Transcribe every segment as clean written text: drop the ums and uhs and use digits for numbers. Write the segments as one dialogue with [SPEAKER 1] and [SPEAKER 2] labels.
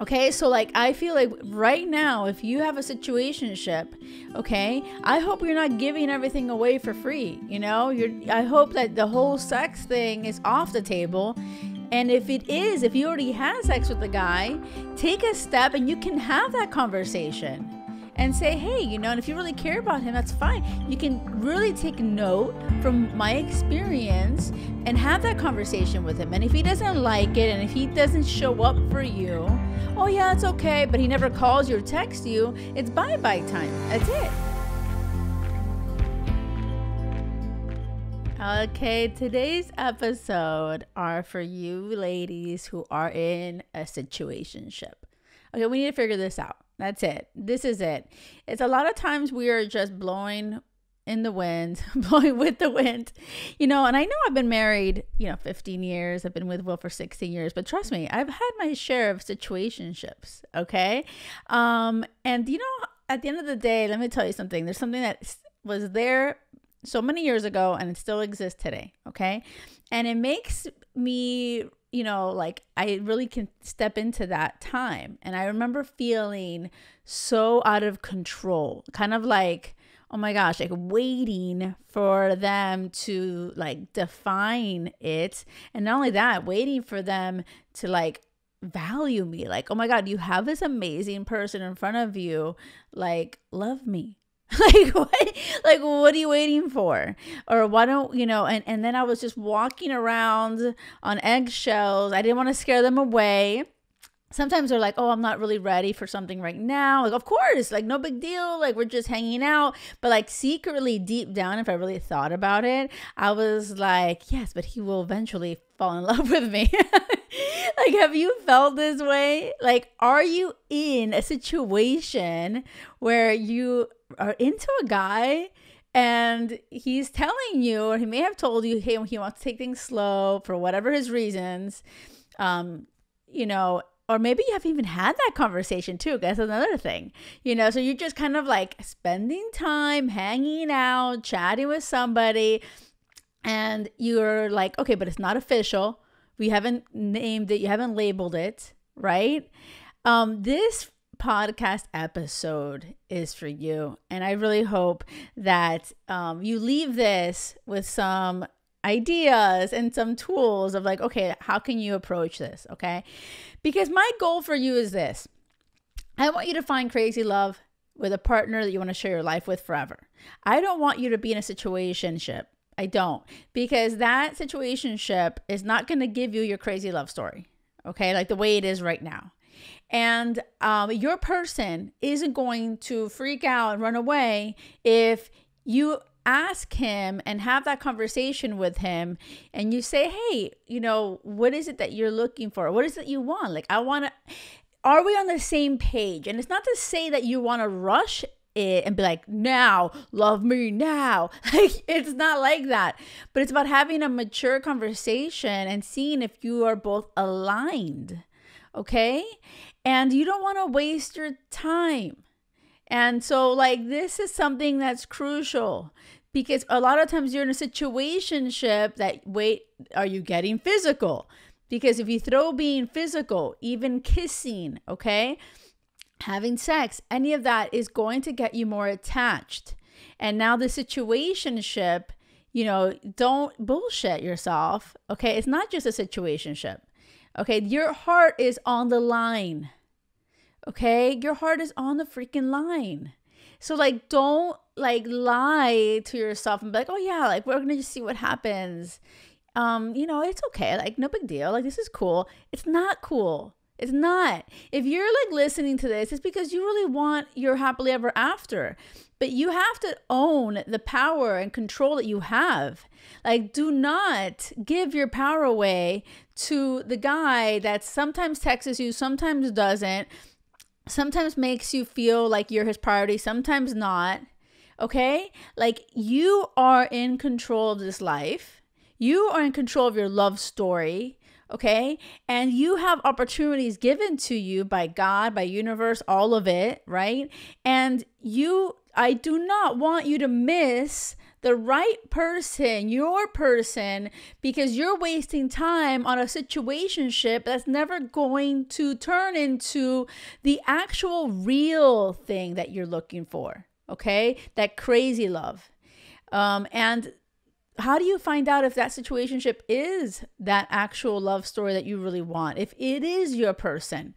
[SPEAKER 1] Okay, so like I feel like right now, if you have a situationship, okay, I hope you're not giving everything away for free. I hope that the whole sex thing is off the table. And if it is, if you already had sex with the guy, take a step and you can have that conversation and say, hey, and if you really care about him, that's fine. You can really take note from my experience and have that conversation with him. And if he doesn't like it and if he doesn't show up for you, oh yeah, it's okay, but he never calls you or texts you, it's bye-bye time. That's it. Okay, today's episode are for you ladies who are in a situationship. Okay, we need to figure this out. That's it. This is it. It's a lot of times we are just blowing in the wind, blowing with the wind, and I know I've been married, 15 years. I've been with Will for 16 years, but trust me, I've had my share of situationships. Okay. And at the end of the day, let me tell you something. There's something that was there so many years ago and it still exists today. Okay. And it makes me, like I really can step into that time. And I remember feeling so out of control, kind of like, oh my gosh, like waiting for them to like define it. And not only that, waiting for them to like value me. Like, oh my God, you have this amazing person in front of you. Like, love me. What are you waiting for? Or why don't, and then I was just walking around on eggshells. I didn't want to scare them away. Sometimes they're like, oh, I'm not really ready for something right now. Like, of course, like no big deal. Like we're just hanging out. But like secretly deep down, if I really thought about it, I was like, yes, but he will eventually fall in love with me. Like, have you felt this way? Like, are you in a situation where you are into a guy and he's telling you, or he may have told you, hey, he wants to take things slow for whatever his reasons, or maybe you haven't even had that conversation too. That's another thing, so you're just kind of like spending time hanging out, chatting with somebody, and you're like, okay, but it's not official. We haven't named it. You haven't labeled it, right? This podcast episode is for you. And I really hope that you leave this with some ideas and some tools of like, okay, how can you approach this? Okay. Because my goal for you is this. I want you to find crazy love with a partner that you want to share your life with forever. I don't want you to be in a situationship. I don't, because that situationship is not going to give you your crazy love story. Okay. Like the way it is right now. And your person isn't going to freak out and run away if you ask him and have that conversation with him and you say, hey, what is it that you're looking for? What is it you want? Like, are we on the same page? And it's not to say that you want to rush it and be like, now, love me now. Like, it's not like that. But it's about having a mature conversation and seeing if you are both aligned. Okay. And you don't want to waste your time. And so like, this is something that's crucial because a lot of times you're in a situationship that, wait, are you getting physical? Because if you throw being physical, even kissing, okay, having sex, any of that is going to get you more attached. And now the situationship, don't bullshit yourself. Okay. It's not just a situationship. Okay. Your heart is on the line. Okay. Your heart is on the freaking line. So like, don't like lie to yourself and be like, oh yeah, like we're going to just see what happens. It's okay. Like no big deal. Like this is cool. It's not cool. It's not. If you're like listening to this, it's because you really want your happily ever after. But you have to own the power and control that you have. Like, do not give your power away to the guy that sometimes texts you, sometimes doesn't, sometimes makes you feel like you're his priority, sometimes not. Okay? Like, you are in control of this life. You are in control of your love story. Okay. And you have opportunities given to you by God, by universe, all of it. Right. And I do not want you to miss the right person, your person, because you're wasting time on a situationship that's never going to turn into the actual real thing that you're looking for. Okay? That crazy love. And how do you find out if that situationship is that actual love story that you really want? If it is your person,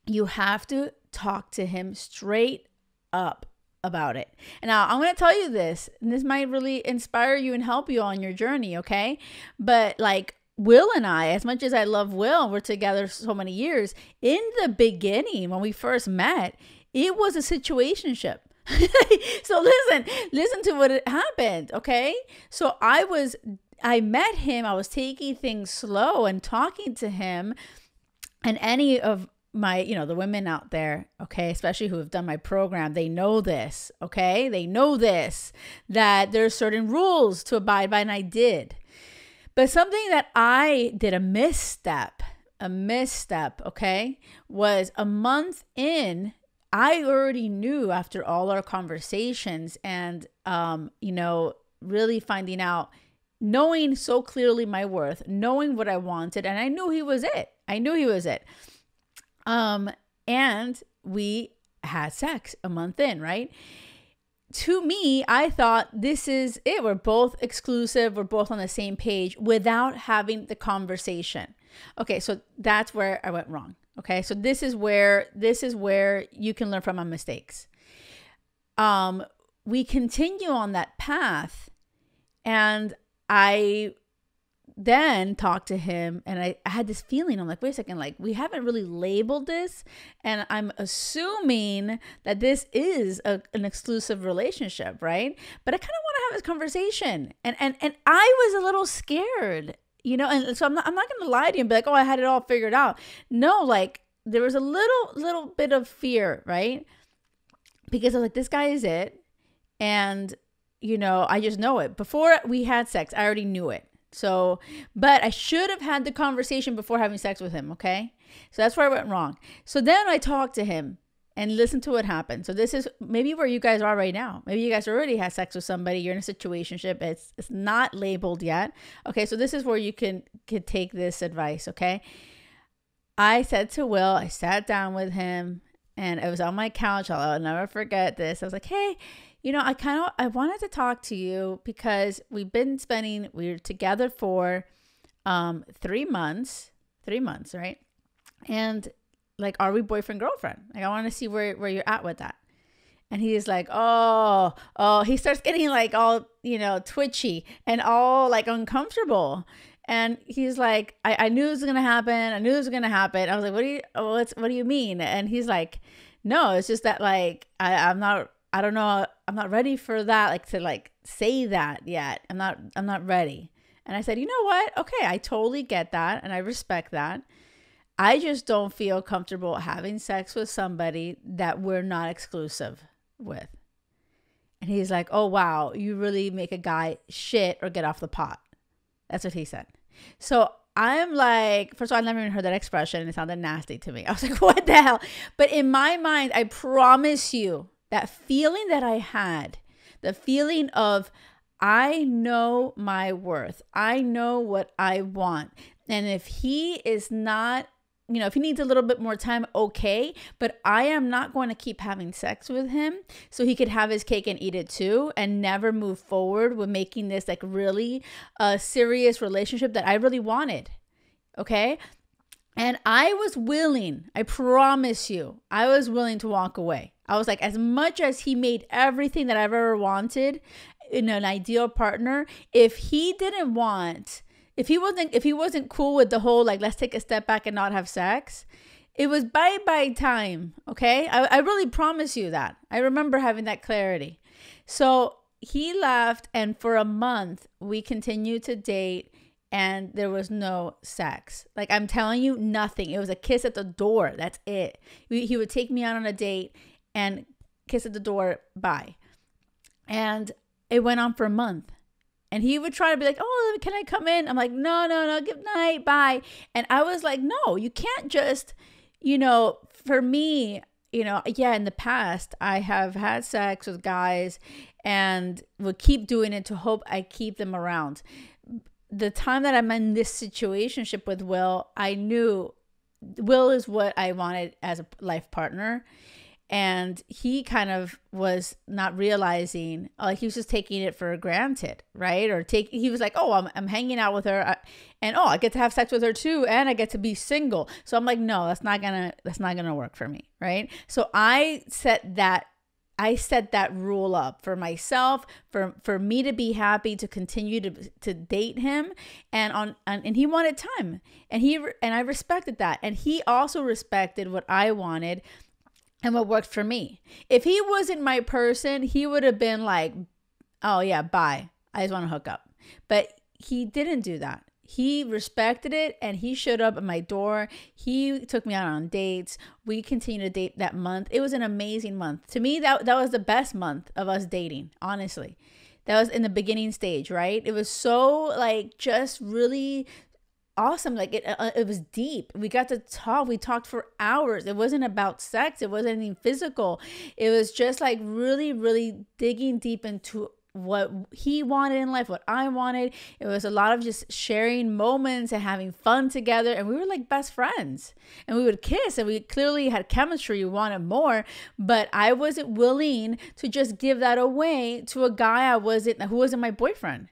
[SPEAKER 1] you have to talk to him straight up about it. And now I'm going to tell you this, and this might really inspire you and help you on your journey, okay? But like Will and I, as much as I love Will, we're together so many years, in the beginning, when we first met, it was a situationship. So listen to what happened, okay? So I met him, I was taking things slow and talking to him, and any of my, the women out there, okay, especially who have done my program, they know this, okay? They know this, that there's certain rules to abide by, and I did. But something that I did, a misstep, okay, was a month in, I already knew after all our conversations and, really finding out, knowing so clearly my worth, knowing what I wanted, and I knew he was it. And we had sex a month in, right? To me, I thought this is it. We're both exclusive. We're both on the same page without having the conversation. Okay, so that's where I went wrong. Okay, so this is where you can learn from my mistakes. We continue on that path, and I then talked to him, and I had this feeling. I'm like, wait a second, like we haven't really labeled this, and I'm assuming that this is an exclusive relationship, right? But I kind of want to have this conversation, and I was a little scared. And so I'm not going to lie to you and be like, oh, I had it all figured out. No, like there was a little bit of fear, right? Because I was like, this guy is it. And, I just know it. Before we had sex, I already knew it. So, but I should have had the conversation before having sex with him. Okay. So that's where I went wrong. So then I talked to him and listened to what happened. So this is maybe where you guys are right now. Maybe you guys already had sex with somebody. You're in a situationship. It's not labeled yet. Okay. So this is where you could take this advice. Okay. I said to Will, I sat down with him and it was on my couch. I'll never forget this. I was like, hey, I wanted to talk to you because we were together for 3 months, right? And like, are we boyfriend, girlfriend? Like, I want to see where you're at with that. And he's like, oh, he starts getting like all, twitchy and all like uncomfortable. And he's like, I knew it was going to happen. I was like, what do you mean? And he's like, no, it's just that like, I'm not ready for that. Like to like say that yet. I'm not ready. And I said, you know what? Okay. I totally get that. And I respect that. I just don't feel comfortable having sex with somebody that we're not exclusive with. And he's like, oh, wow, you really make a guy shit or get off the pot. That's what he said. So I'm like, first of all, I never even heard that expression. And it sounded nasty to me. I was like, what the hell? But in my mind, I promise you that feeling that I had, the feeling of, I know my worth. I know what I want. And if he is not, if he needs a little bit more time, okay. But I am not going to keep having sex with him so he could have his cake and eat it too and never move forward with making this like really a serious relationship that I really wanted. Okay. And I was willing, I promise you, I was willing to walk away. I was like, as much as he made everything that I've ever wanted in an ideal partner, if he wasn't cool with the whole, like, let's take a step back and not have sex, it was bye-bye time, okay? I really promise you that. I remember having that clarity. So he left, and for a month, we continued to date, and there was no sex. Like, I'm telling you, nothing. It was a kiss at the door. That's it. He would take me out on a date and kiss at the door, bye. And it went on for a month. And he would try to be like, oh, can I come in? I'm like, no, good night, bye. And I was like, no, you can't just, for me, yeah, in the past, I have had sex with guys and would keep doing it to hope I keep them around. The time that I'm in this situationship with Will, I knew Will is what I wanted as a life partner. And he kind of was not realizing, like he was just taking it for granted, right? He was like, oh, I'm hanging out with her, and I get to have sex with her too, and I get to be single. So I'm like, no, that's not gonna work for me, right? So I set that rule up for myself, for me to be happy to continue to date him, and he wanted time, and I respected that, and he also respected what I wanted and what worked for me. If he wasn't my person, he would have been like, oh yeah, bye. I just want to hook up. But he didn't do that. He respected it, and he showed up at my door. He took me out on dates. We continued to date that month. It was an amazing month. To me, that was the best month of us dating, honestly. That was in the beginning stage, right? It was so like just really awesome. Like it was deep. We got to talk. We talked for hours. It wasn't about sex. It wasn't anything physical. It was just like really, really digging deep into what he wanted in life, what I wanted. It was a lot of just sharing moments and having fun together. And we were like best friends, and we would kiss, and we clearly had chemistry. We wanted more, but I wasn't willing to just give that away to a guy who wasn't my boyfriend.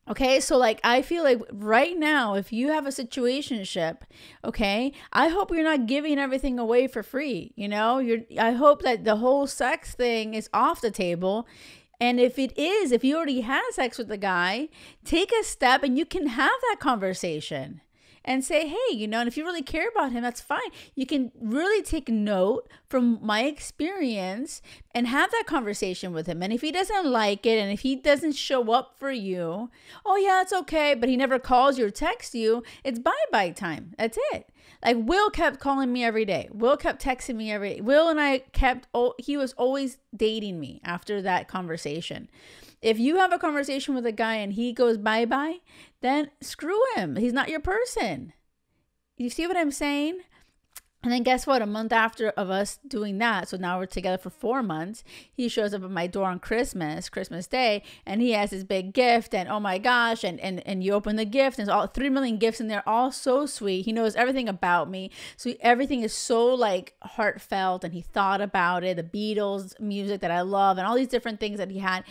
[SPEAKER 1] Okay, so like I feel like right now, if you have a situationship, okay, I hope you're not giving everything away for free. I hope that the whole sex thing is off the table. And if you already had sex with the guy, take a step and you can have that conversation and say, hey, and if you really care about him, that's fine. You can really take note from my experience and have that conversation with him. And if he doesn't like it, and if he doesn't show up for you, oh yeah, it's okay, but he never calls you or texts you, it's bye-bye time. That's it. Like Will kept calling me every day. Will kept texting me every day. Will and I he was always dating me after that conversation. If you have a conversation with a guy and he goes bye-bye, then screw him. He's not your person. You see what I'm saying? And then guess what? A month after of us doing that, so now we're together for 4 months, he shows up at my door on Christmas Day, and he has his big gift, and oh my gosh, and you open the gift, and there's all 3 million gifts in there, all so sweet. He knows everything about me. So everything is so like heartfelt, and he thought about it, the Beatles music that I love, and all these different things that he had.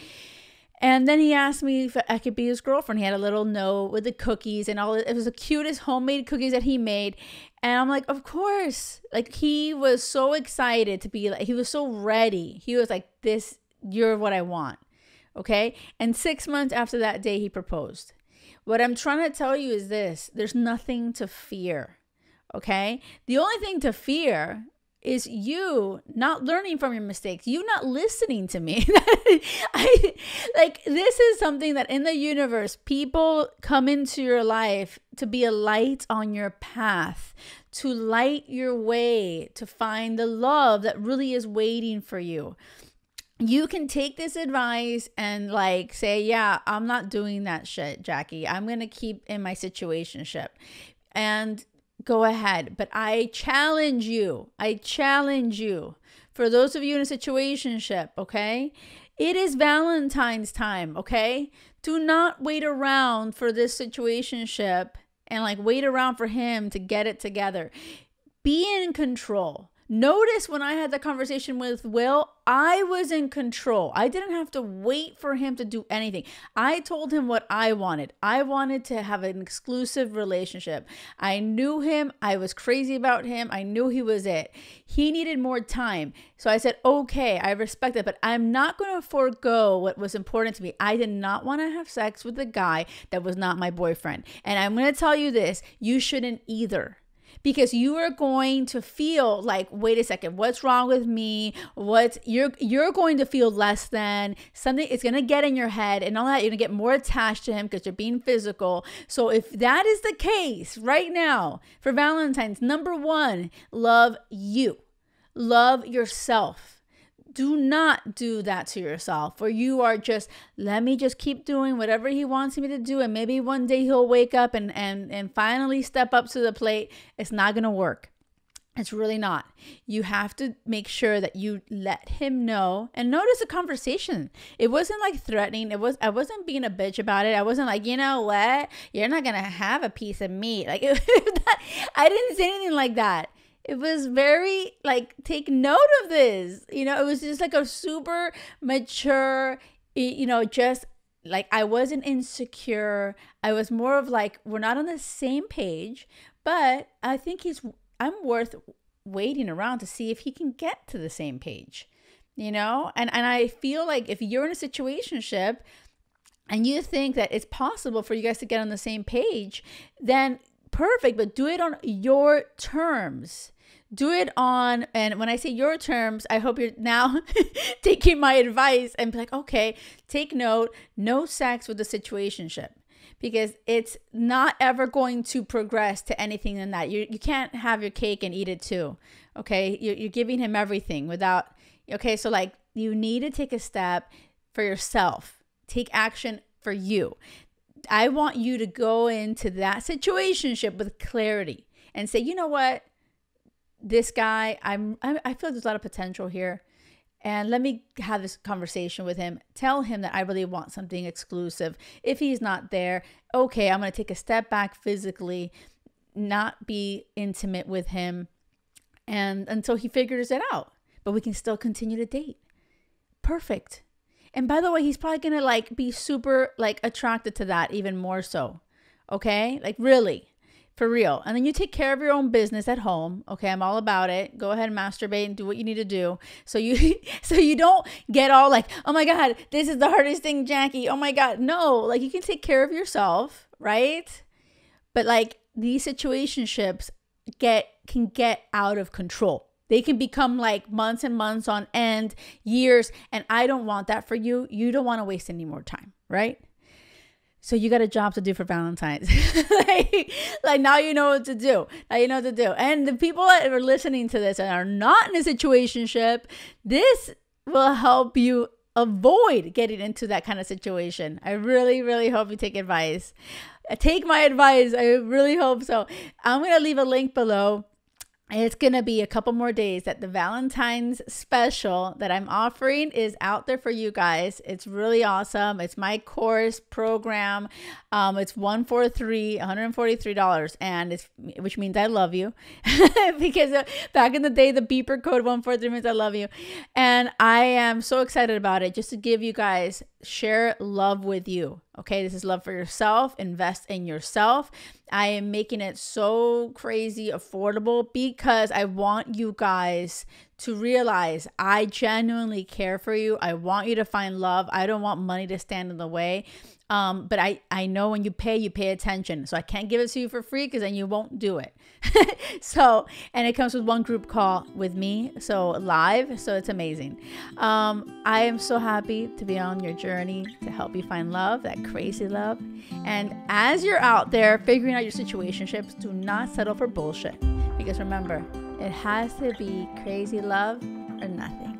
[SPEAKER 1] And then he asked me if I could be his girlfriend. He had a little note with the cookies and all. It was the cutest homemade cookies that he made. And I'm like, of course. Like, he was so excited to be like, he was so ready. He was like, you're what I want. Okay. And 6 months after that day, he proposed. What I'm trying to tell you is this: there's nothing to fear. Okay. The only thing to fear is you not learning from your mistakes, you not listening to me. This is something that in the universe, people come into your life to be a light on your path, to light your way, to find the love that really is waiting for you. You can take this advice and like say, yeah, I'm not doing that shit, Jackie. I'm going to keep in my situationship. And go ahead. But I challenge you. For those of you in a situationship, okay? It is Valentine's time, okay? Do not wait around for this situationship and like wait around for him to get it together. Be in control. Notice when I had the conversation with Will, I was in control. I didn't have to wait for him to do anything. I told him what I wanted. I wanted to have an exclusive relationship. I knew him. I was crazy about him. I knew he was it. He needed more time. So I said, okay, I respect it, but I'm not going to forego what was important to me. I did not want to have sex with a guy that was not my boyfriend. And I'm going to tell you this, you shouldn't either. Because you are going to feel like, wait a second, what's wrong with me? You're going to feel less than something. It's going to get in your head and all that. You're going to get more attached to him because you're being physical. So if that is the case right now for Valentine's, number one, love you. Love yourself. Do not do that to yourself, or you are just, let me just keep doing whatever he wants me to do, and maybe one day he'll wake up and finally step up to the plate. It's not going to work.
[SPEAKER 2] It's really not. You have to make sure that you let him know, and notice the conversation. It wasn't like threatening. I wasn't being a bitch about it. I wasn't like, you know what? You're not going to have a piece of meat. Like, I didn't say anything like that. It was very like, take note of this. You know, it was just like a super mature, you know, just like, I wasn't insecure. I was more of like, we're not on the same page, but I think I'm worth waiting around to see if he can get to the same page, you know? And I feel like if you're in a situationship and you think that it's possible for you guys to get on the same page, then perfect, but do it on your terms. Do it on, and when I say your terms, I hope you're now taking my advice and be like, okay, take note, no sex with the situationship. Because it's not ever going to progress to anything than that. You can't have your cake and eat it too. Okay, you're giving him everything without. Okay, so like, you need to take a step for yourself. Take action for you. I want you to go into that situationship with clarity and say, you know what, this guy, I feel like there's a lot of potential here. And let me have this conversation with him. Tell him that I really want something exclusive. If he's not there, okay, I'm going to take a step back physically, not be intimate with him, and until he figures it out. But we can still continue to date. Perfect. And by the way, he's probably going to like be super like attracted to that even more so. Okay? Like, really. For real. And then you take care of your own business at home. Okay, I'm all about it. Go ahead and masturbate and do what you need to do. So you don't get all like, oh my God, this is the hardest thing, Jackie. Oh my God. No, like, you can take care of yourself, right? But like, these situationships can get out of control. They can become like months and months on end, years. And I don't want that for you. You don't want to waste any more time, right? So you got a job to do for Valentine's. like now you know what to do. Now you know what to do. And the people that are listening to this and are not in a situationship, this will help you avoid getting into that kind of situation. I really, really hope you take advice. Take my advice. I really hope so. I'm going to leave a link below. It's going to be a couple more days that the Valentine's special that I'm offering is out there for you guys. It's really awesome. It's my course program. It's $143, and which means I love you because back in the day, the beeper code 143 means I love you. And I am so excited about it just to give you guys, share love with you. Okay, this is love for yourself. Invest in yourself. I am making it so crazy affordable because I want you guys to realize I genuinely care for you. I want you to find love. I don't want money to stand in the way. But I know when you pay attention. So I can't give it to you for free because then you won't do it. And it comes with one group call with me. So live. So it's amazing. I am so happy to be on your journey to help you find love, that crazy love. And as you're out there figuring out your situationships, do not settle for bullshit. Because remember, it has to be crazy love or nothing.